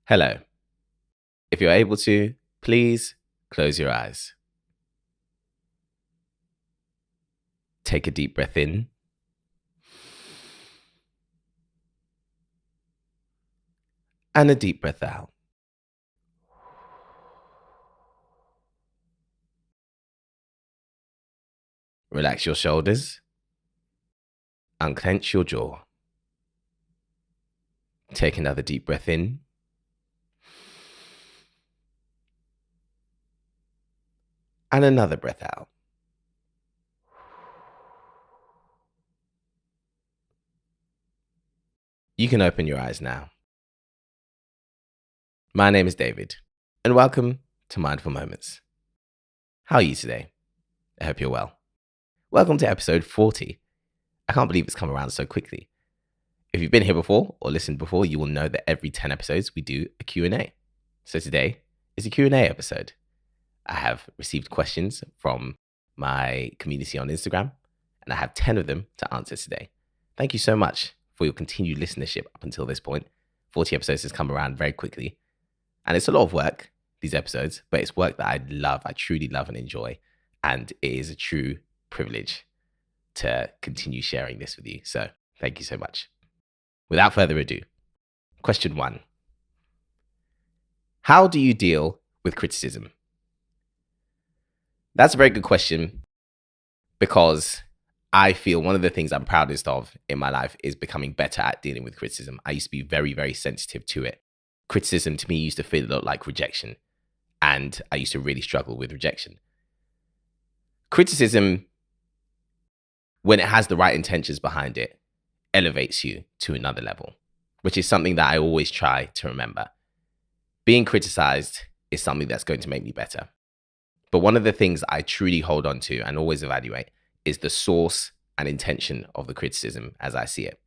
Hello. If you're able to, please close your eyes. Take a deep breath in and a deep breath out. Relax your shoulders. Unclench your jaw. Take another deep breath in. And another breath out. You can open your eyes now. My name is David, and welcome to Mindful Moments. How are you today? I hope you're well. Welcome to episode 40. I can't believe it's come around so quickly. If you've been here before or listened before, you will know that every 10 episodes we do a Q&A. So today is a Q&A episode. I have received questions from my community on Instagram, and I have 10 of them to answer today. Thank you so much for your continued listenership up until this point. 40 episodes has come around very quickly. And it's a lot of work, these episodes, but it's work that I love, I truly love and enjoy. And it is a true privilege to continue sharing this with you. So thank you so much. Without further ado, question 1. How do you deal with criticism? That's a very good question because I feel one of the things I'm proudest of in my life is becoming better at dealing with criticism. I used to be very, very sensitive to it. Criticism to me used to feel a lot like rejection, and I used to really struggle with rejection. Criticism, when it has the right intentions behind it, elevates you to another level, which is something that I always try to remember. Being criticized is something that's going to make me better. But one of the things I truly hold on to and always evaluate is the source and intention of the criticism as I see it.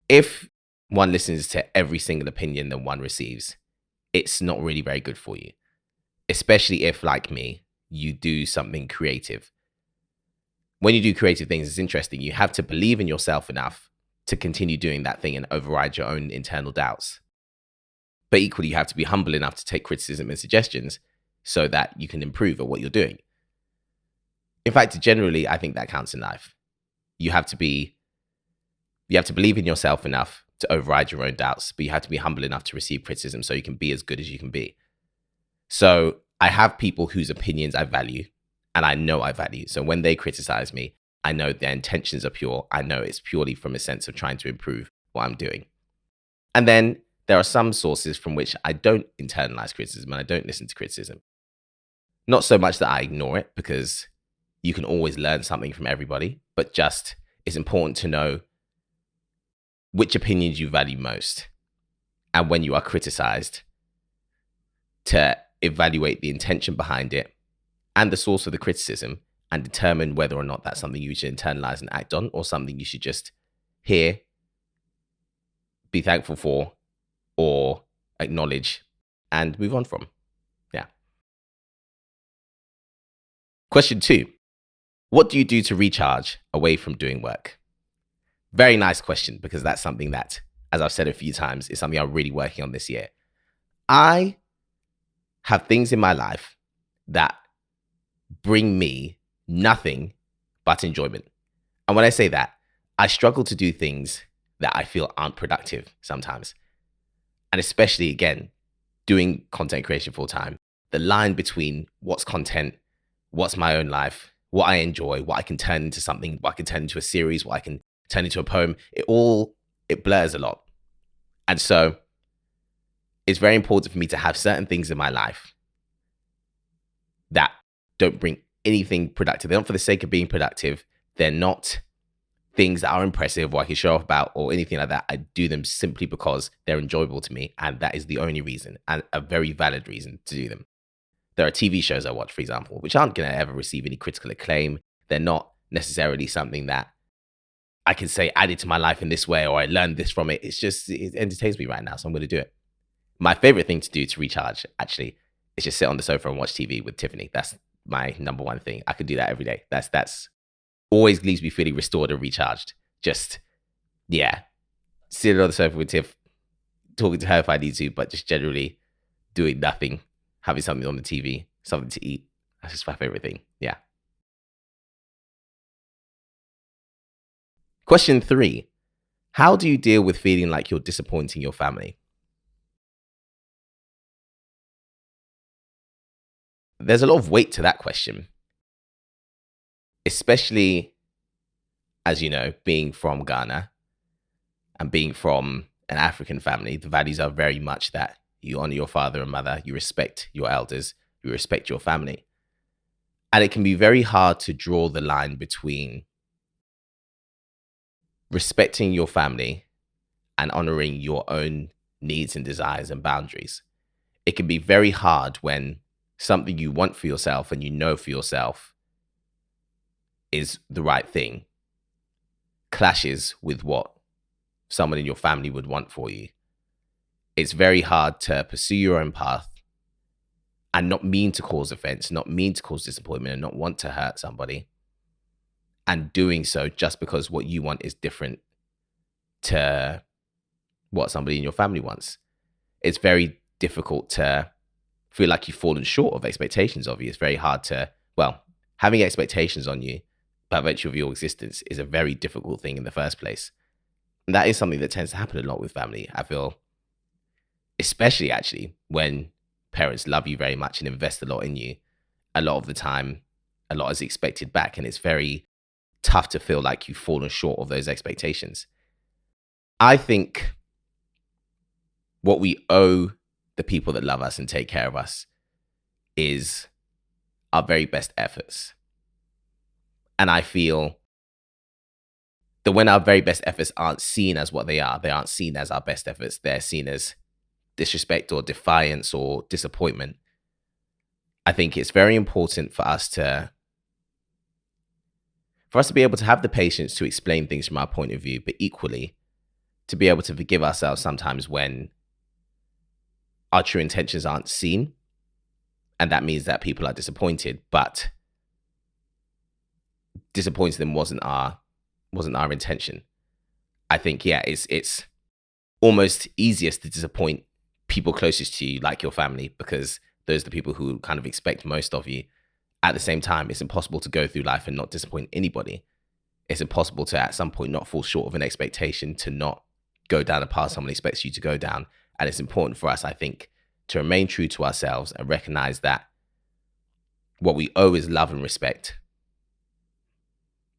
If one listens to every single opinion that one receives, it's not really very good for you, especially if, like me, you do something creative. When you do creative things, it's interesting. You have to believe in yourself enough to continue doing that thing and override your own internal doubts. But equally, you have to be humble enough to take criticism and suggestions so that you can improve at what you're doing. In fact, generally, I think that counts in life. You have to believe in yourself enough to override your own doubts, but you have to be humble enough to receive criticism so you can be as good as you can be. So I have people whose opinions I value and I know I value. So when they criticize me, I know their intentions are pure. I know it's purely from a sense of trying to improve what I'm doing. And then there are some sources from which I don't internalize criticism and I don't listen to criticism. Not so much that I ignore it, because you can always learn something from everybody, but just it's important to know which opinions you value most. And when you are criticized, to evaluate the intention behind it and the source of the criticism and determine whether or not that's something you should internalize and act on or something you should just hear, be thankful for, or acknowledge and move on from. Yeah. Question 2. What do you do to recharge away from doing work? Very nice question, because that's something that, as I've said a few times, is something I'm really working on this year. I have things in my life that bring me nothing but enjoyment. And when I say that, I struggle to do things that I feel aren't productive sometimes. And especially, again, doing content creation full time, the line between what's content, what's my own life, what I enjoy, what I can turn into something, what I can turn into a series, what I can turn into a poem, it blurs a lot. And so it's very important for me to have certain things in my life that don't bring anything productive. They're not for the sake of being productive. They're not things that are impressive or I can show off about or anything like that. I do them simply because they're enjoyable to me. And that is the only reason, and a very valid reason to do them. There are TV shows I watch, for example, which aren't going to ever receive any critical acclaim. They're not necessarily something that I can say added to my life in this way or I learned this from it. It entertains me right now, so I'm going to do it. My favorite thing to do to recharge, actually, is just sit on the sofa and watch TV with Tiffany. That's my number one thing. I could do that every day. That's always leaves me feeling restored and recharged. Just, yeah, sit on the sofa with Tiff, talking to her if I need to, but just generally doing nothing, having something on the TV, something to eat. That's just my favorite thing. Yeah. Question 3. How do you deal with feeling like you're disappointing your family? There's a lot of weight to that question, especially as you know, being from Ghana and being from an African family. The values are very much that you honor your father and mother, you respect your elders, you respect your family. And it can be very hard to draw the line between respecting your family and honoring your own needs and desires and boundaries. It can be very hard when something you want for yourself and you know for yourself is the right thing clashes with what someone in your family would want for you. It's very hard to pursue your own path and not mean to cause offense, not mean to cause disappointment, and not want to hurt somebody. And doing so just because what you want is different to what somebody in your family wants. It's very difficult to feel like you've fallen short of expectations of you. It's very hard to, well, having expectations on you by virtue of your existence is a very difficult thing in the first place. And that is something that tends to happen a lot with family. I feel, especially actually when parents love you very much and invest a lot in you, a lot of the time, a lot is expected back. And it's very tough to feel like you've fallen short of those expectations. I think what we owe the people that love us and take care of us is our very best efforts. And I feel that when our very best efforts aren't seen as what they aren't seen as our best efforts, they're seen as disrespect or defiance or disappointment. I think it's very important for us to be able to have the patience to explain things from our point of view, but equally to be able to forgive ourselves sometimes when our true intentions aren't seen. And that means that people are disappointed, but disappointing them wasn't our intention. I think, yeah, it's almost easiest to disappoint people closest to you, like your family, because those are the people who kind of expect most of you. At the same time, it's impossible to go through life and not disappoint anybody. It's impossible to, at some point, not fall short of an expectation, to not go down a path someone expects you to go down. And it's important for us, I think, to remain true to ourselves and recognize that what we owe is love and respect.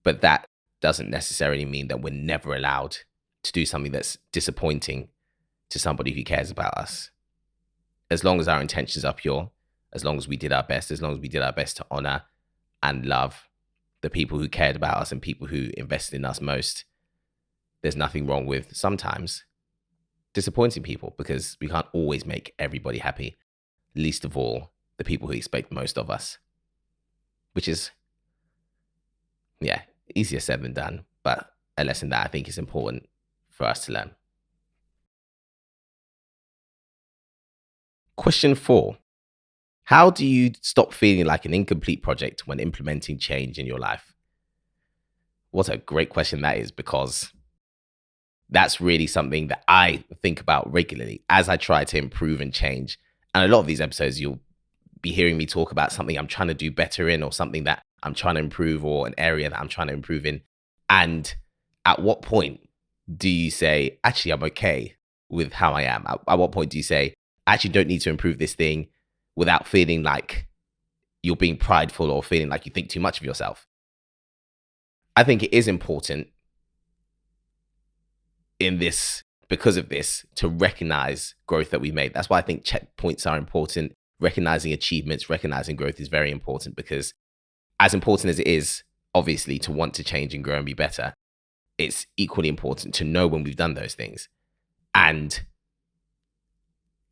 But that doesn't necessarily mean that we're never allowed to do something that's disappointing to somebody who cares about us. As long as our intentions are pure, as long as we did our best, as long as we did our best to honor and love the people who cared about us and people who invested in us most, there's nothing wrong with sometimes disappointing people, because we can't always make everybody happy, least of all the people who expect most of us, which is, yeah, easier said than done, but a lesson that I think is important for us to learn. Question 4. How do you stop feeling like an incomplete project when implementing change in your life? What a great question that is, because that's really something that I think about regularly as I try to improve and change. And a lot of these episodes, you'll be hearing me talk about something I'm trying to do better in, or something that I'm trying to improve, or an area that I'm trying to improve in. And at what point do you say, actually, I'm okay with how I am? At what point do you say, I actually don't need to improve this thing, without feeling like you're being prideful or feeling like you think too much of yourself? I think it is important in this, because of this, to recognize growth that we made. That's why I think checkpoints are important. Recognizing achievements, recognizing growth is very important, because as important as it is, obviously, to want to change and grow and be better, it's equally important to know when we've done those things. And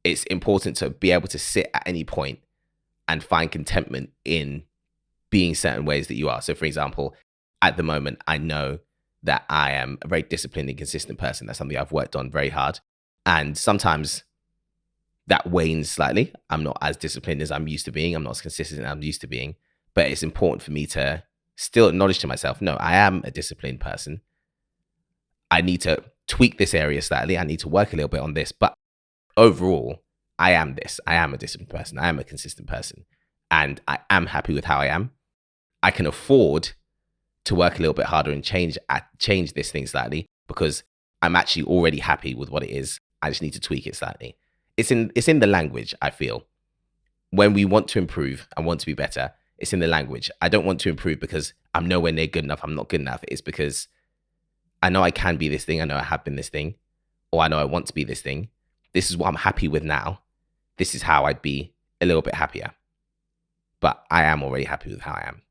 it's important to be able to sit at any point and find contentment in being certain ways that you are. So, for example, at the moment, I know that I am a very disciplined and consistent person. That's something I've worked on very hard. And sometimes that wanes slightly. I'm not as disciplined as I'm used to being. I'm not as consistent as I'm used to being. But it's important for me to still acknowledge to myself, no, I am a disciplined person. I need to tweak this area slightly. I need to work a little bit on this. But overall, I am this. I am a disciplined person. I am a consistent person. And I am happy with how I am. I can afford to work a little bit harder and change this thing slightly because I'm actually already happy with what it is. I just need to tweak it slightly. It's in the language, I feel. When we want to improve and want to be better, it's in the language. I don't want to improve because I'm nowhere near good enough. I'm not good enough. It's because I know I can be this thing. I know I have been this thing, or I know I want to be this thing. This is what I'm happy with now. This is how I'd be a little bit happier. But I am already happy with how I am.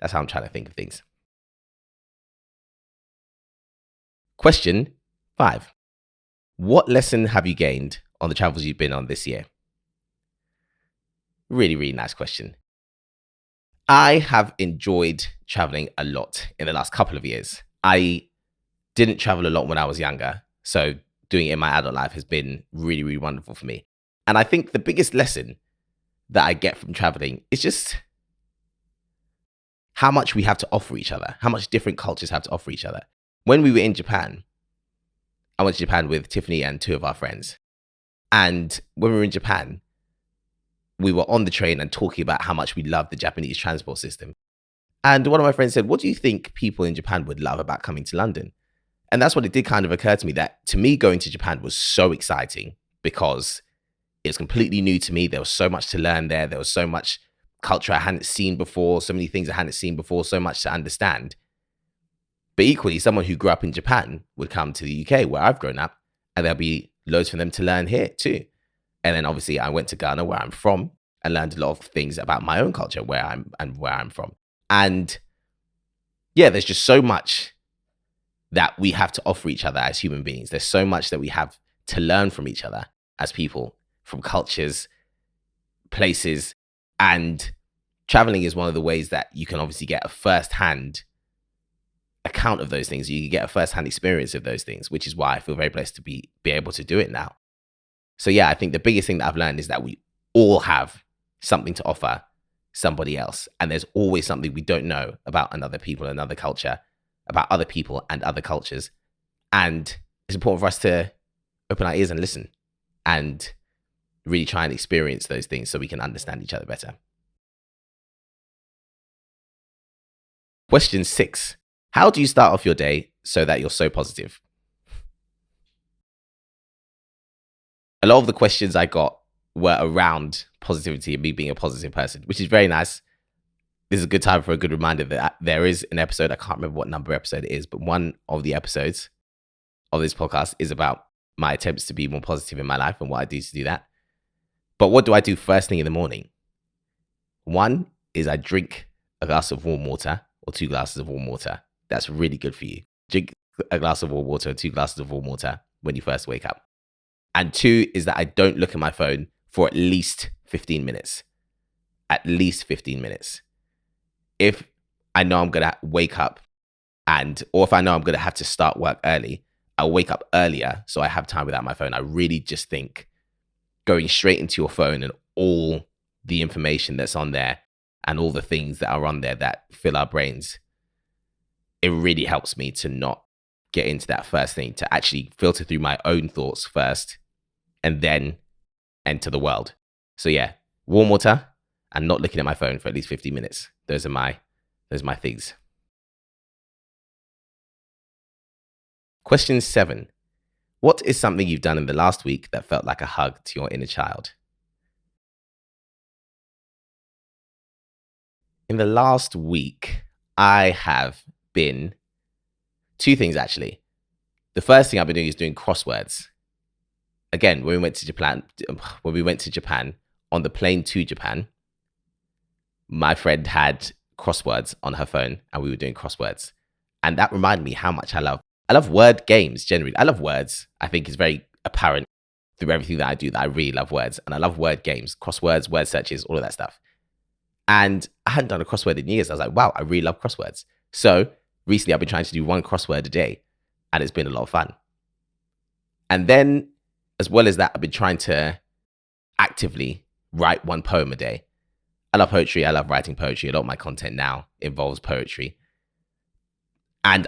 That's how I'm trying to think of things. Question 5. What lesson have you gained on the travels you've been on this year? Really, really nice question. I have enjoyed traveling a lot in the last couple of years. I didn't travel a lot when I was younger, so doing it in my adult life has been really, really wonderful for me. And I think the biggest lesson that I get from traveling is just how much we have to offer each other, how much different cultures have to offer each other. When we were in Japan, I went to Japan with Tiffany and 2 of our friends. And when we were in Japan, we were on the train and talking about how much we love the Japanese transport system. And one of my friends said, what do you think people in Japan would love about coming to London? And that's what it did kind of occur to me, that to me, going to Japan was so exciting because it was completely new to me. There was so much to learn there. There was so much culture I hadn't seen before, so many things I hadn't seen before, so much to understand. But equally, someone who grew up in Japan would come to the UK where I've grown up, and there'll be loads for them to learn here too. And then obviously I went to Ghana, where I'm from, and learned a lot of things about my own culture, where I'm from. And yeah, there's just so much that we have to offer each other as human beings. There's so much that we have to learn from each other as people, from cultures, places, and traveling is one of the ways that you can obviously get a first-hand account of those things. You can get a first-hand experience of those things, which is why I feel very blessed to be able to do it now. So yeah, I think the biggest thing that I've learned is that we all have something to offer somebody else. And there's always something we don't know about another people, another culture, about other people and other cultures. And it's important for us to open our ears and listen and really try and experience those things so we can understand each other better. Question 6. How do you start off your day so that you're so positive? A lot of the questions I got were around positivity and me being a positive person, which is very nice. This is a good time for a good reminder that there is an episode, I can't remember what number episode it is, but one of the episodes of this podcast is about my attempts to be more positive in my life and what I do to do that. But what do I do first thing in the morning? One is I drink a glass of warm water or 2 glasses of warm water. That's really good for you. Drink a glass of warm water or 2 glasses of warm water when you first wake up. And 2 is that I don't look at my phone for at least 15 minutes. At least 15 minutes. If I know I'm going to wake up or if I know I'm going to have to start work early, I'll wake up earlier so I have time without my phone. I really just think going straight into your phone and all the information that's on there and all the things that are on there that fill our brains, it really helps me to not get into that first thing, to actually filter through my own thoughts first and then enter the world. So yeah, warm water and not looking at my phone for at least 50 minutes. Those are my things. Question 7. What is something you've done in the last week that felt like a hug to your inner child? In the last week, I have been 2 things actually. The first thing I've been doing is doing crosswords. Again, when we went to Japan, on the plane to Japan, my friend had crosswords on her phone and we were doing crosswords. And that reminded me how much I love word games generally. I love words. I think it's very apparent through everything that I do that I really love words. And I love word games, crosswords, word searches, all of that stuff. And I hadn't done a crossword in years. I was like, wow, I really love crosswords. So recently I've been trying to do 1 crossword a day and it's been a lot of fun. And then as well as that, I've been trying to actively write 1 poem a day. I love poetry. I love writing poetry. A lot of my content now involves poetry. And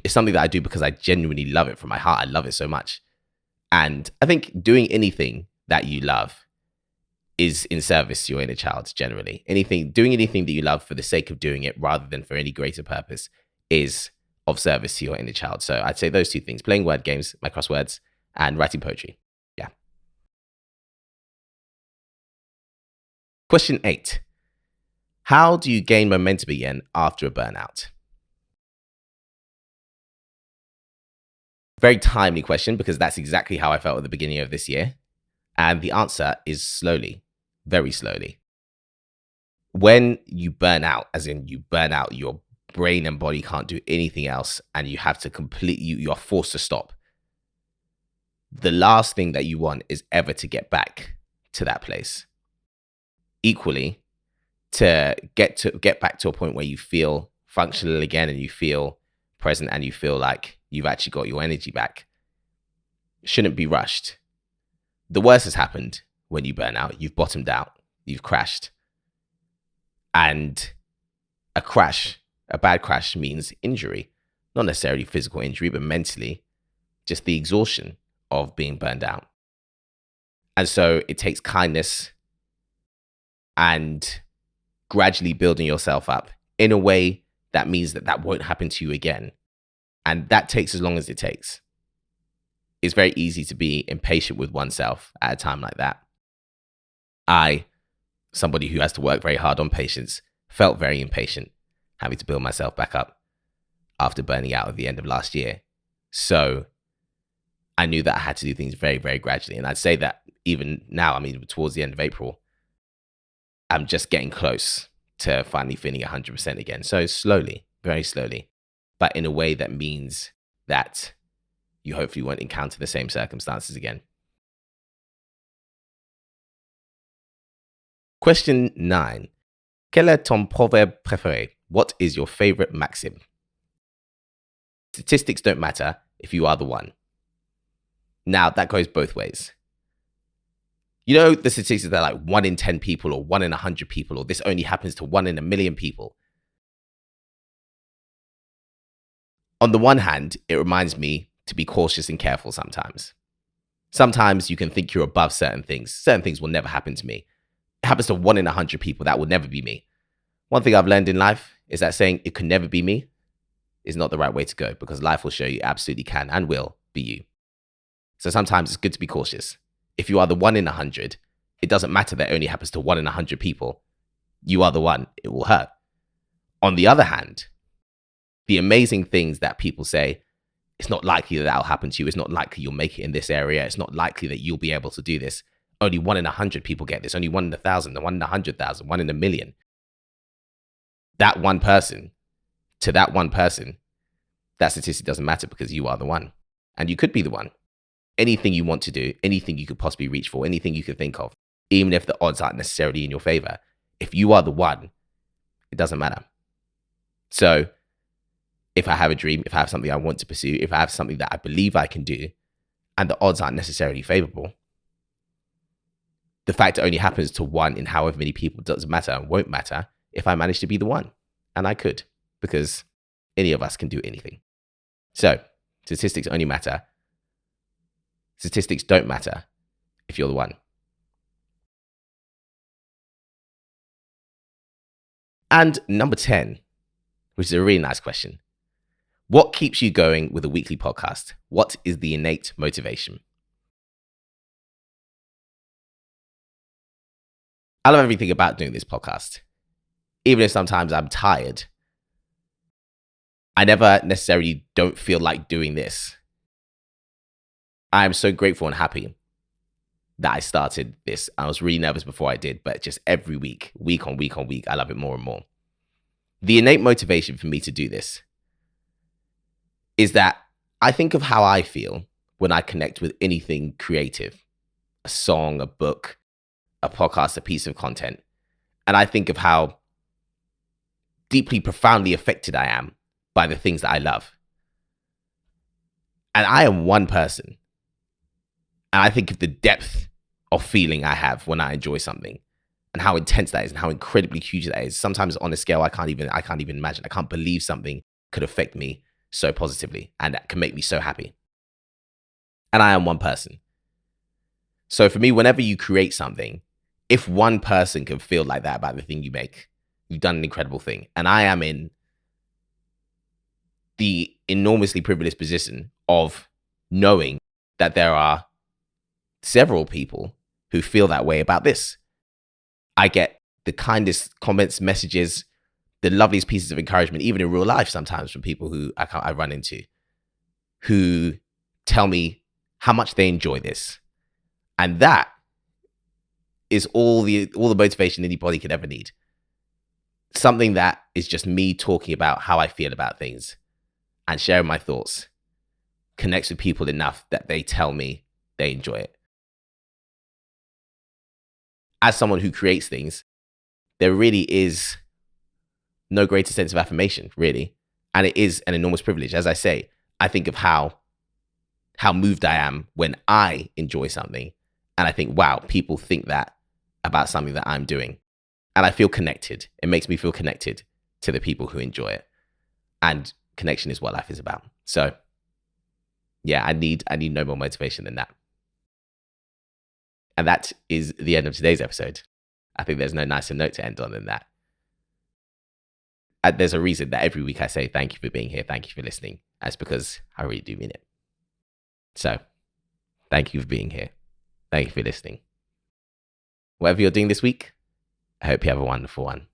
it's something that I do because I genuinely love it from my heart. I love it so much. And I think doing anything that you love is in service to your inner child generally. Doing anything that you love for the sake of doing it rather than for any greater purpose is of service to your inner child. So I'd say those two things: playing word games, my crosswords, and writing poetry. Yeah. Question 8. How do you gain momentum again after a burnout? Very timely question, because that's exactly how I felt at the beginning of this year. And the answer is slowly, very slowly. When you burn out, as in you burn out, your brain and body can't do anything else, and you have to you're forced to stop. The last thing that you want is ever to get back to that place. Equally, to get back to a point where you feel functional again and you feel present and you feel like you've actually got your energy back, shouldn't be rushed. The worst has happened when you burn out. You've bottomed out. You've crashed. And a bad crash means injury. Not necessarily physical injury, but mentally, just the exhaustion of being burned out. And so it takes kindness and gradually building yourself up in a way that means that won't happen to you again. And that takes as long as it takes. It's very easy to be impatient with oneself at a time like that. I, somebody who has to work very hard on patience, felt very impatient, having to build myself back up after burning out at the end of last year. So I knew that I had to do things very, very gradually. And I'd say that even now, towards the end of April, I'm just getting close to finally feeling 100% again. So slowly, very slowly, but in a way that means that you hopefully won't encounter the same circumstances again. Question 9. Quel est ton proverbe préféré? What is your favorite maxim? Statistics don't matter if you are the one. Now, that goes both ways. You know, the statistics that are like 1 in 10 people or 1 in 100 people, or this only happens to 1 in a million people. On the one hand, it reminds me to be cautious and careful sometimes. Sometimes you can think you're above certain things. Certain things will never happen to me. It happens to 1 in 100 people. That will never be me. One thing I've learned in life is that saying it can never be me is not the right way to go, because life will show you absolutely can and will be you. So sometimes it's good to be cautious. If you are the 1 in 100, it doesn't matter that it only happens to 1 in 100 people. You are the one. It will hurt. On the other hand, the amazing things that people say, it's not likely that will happen to you. It's not likely you'll make it in this area. It's not likely that you'll be able to do this. Only 1 in 100 people get this. Only 1 in 1,000, 1 in 100,000, 1 in a million. That one person, to that one person, that statistic doesn't matter, because you are the one. And you could be the one. Anything you want to do, anything you could possibly reach for, anything you could think of, even if the odds aren't necessarily in your favor, if you are the one, it doesn't matter. So if I have a dream, if I have something I want to pursue, if I have something that I believe I can do, and the odds aren't necessarily favorable, the fact it only happens to 1 in however many people doesn't matter and won't matter if I manage to be the one. And I could, because any of us can do anything. So statistics only matter. Statistics don't matter if you're the one. And number 10, which is a really nice question. What keeps you going with a weekly podcast? What is the innate motivation? I love everything about doing this podcast. Even if sometimes I'm tired, I never necessarily don't feel like doing this. I am so grateful and happy that I started this. I was really nervous before I did, but just every week on week on week, I love it more and more. The innate motivation for me to do this is that I think of how I feel when I connect with anything creative, a song, a book, a podcast, a piece of content. And I think of how deeply, profoundly affected I am by the things that I love. And I am one person. And I think of the depth of feeling I have when I enjoy something, and how intense that is, and how incredibly huge that is. Sometimes on a scale I can't even imagine. I can't believe something could affect me so positively and that can make me so happy. And I am one person. So for me, whenever you create something, if one person can feel like that about the thing you make, you've done an incredible thing. And I am in the enormously privileged position of knowing that there are several people who feel that way about this. I get the kindest comments, messages, the loveliest pieces of encouragement, even in real life sometimes from people who I run into, who tell me how much they enjoy this. And that is all the motivation anybody could ever need. Something that is just me talking about how I feel about things and sharing my thoughts connects with people enough that they tell me they enjoy it. As someone who creates things, there really is no greater sense of affirmation, really. And it is an enormous privilege. As I say, I think of how moved I am when I enjoy something. And I think, wow, people think that about something that I'm doing. And I feel connected. It makes me feel connected to the people who enjoy it. And connection is what life is about. So yeah, I need no more motivation than that. And that is the end of today's episode. I think there's no nicer note to end on than that. And there's a reason that every week I say thank you for being here, thank you for listening. That's because I really do mean it. So thank you for being here. Thank you for listening. Whatever you're doing this week, I hope you have a wonderful one.